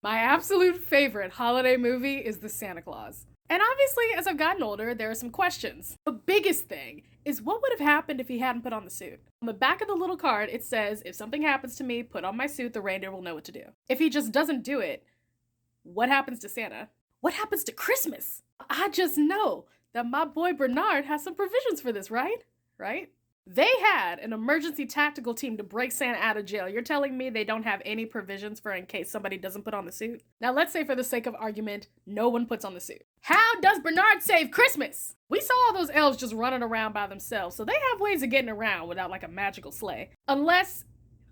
My absolute favorite holiday movie is The Santa Claus. And obviously, as I've gotten older, there are some questions. The biggest thing is what would have happened if he hadn't put on the suit? On the back of the little card, it says, if something happens to me, put on my suit, the reindeer will know what to do. If he just doesn't do it, what happens to Santa? What happens to Christmas? I just know that my boy Bernard has some provisions for this, right? Right? They had an emergency tactical team to break Santa out of jail. You're telling me they don't have any provisions for in case somebody doesn't put on the suit? Now, let's say for the sake of argument, no one puts on the suit. How does Bernard save Christmas? We saw all those elves just running around by themselves, so they have ways of getting around without like a magical sleigh. Unless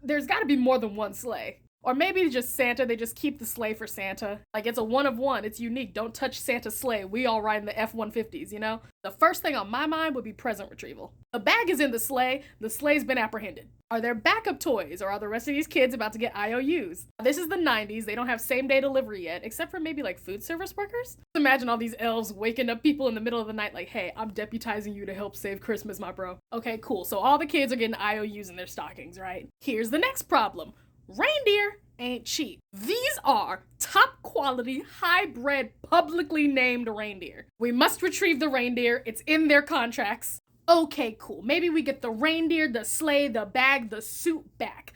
there's gotta be more than one sleigh. Or maybe just Santa, they just keep the sleigh for Santa. Like, it's a one of one, it's unique. Don't touch Santa's sleigh. We all ride in the F-150s, you know? The first thing on my mind would be present retrieval. The bag is in the sleigh's been apprehended. Are there backup toys, or are the rest of these kids about to get IOUs? This is the 90s, they don't have same-day delivery yet, except for maybe like food service workers? Imagine all these elves waking up people in the middle of the night like, hey, I'm deputizing you to help save Christmas, my bro. Okay, cool, so all the kids are getting IOUs in their stockings, right? Here's the next problem. Reindeer ain't cheap. These are top quality, high-bred, publicly named reindeer. We must retrieve the reindeer. It's in their contracts. Okay, cool. Maybe we get the reindeer, the sleigh, the bag, the suit back.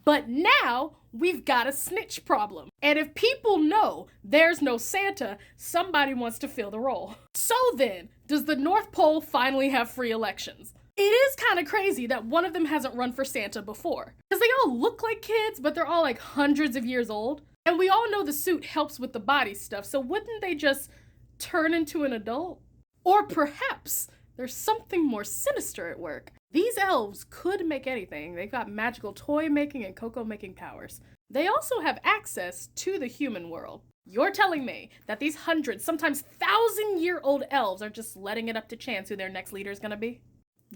But now we've got a snitch problem. And if people know there's no Santa, somebody wants to fill the role. So then, does the North Pole finally have free elections? It is kind of crazy that one of them hasn't run for Santa before. Because they all look like kids, but they're all like hundreds of years old. And we all know the suit helps with the body stuff, so wouldn't they just turn into an adult? Or perhaps there's something more sinister at work. These elves could make anything. They've got magical toy making and cocoa making powers. They also have access to the human world. You're telling me that these hundred, sometimes 1,000-year-old elves are just letting it up to chance who their next leader is gonna be?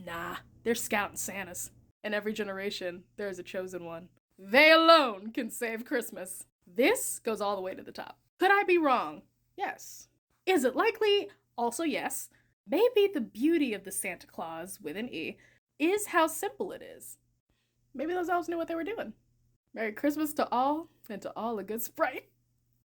Nah, they're scouting Santas. In every generation, there is a chosen one. They alone can save Christmas. This goes all the way to the top. Could I be wrong? Yes. Is it likely? Also yes. Maybe the beauty of the Santa Claus, with an E, is how simple it is. Maybe those elves knew what they were doing. Merry Christmas to all, and to all a good sprite.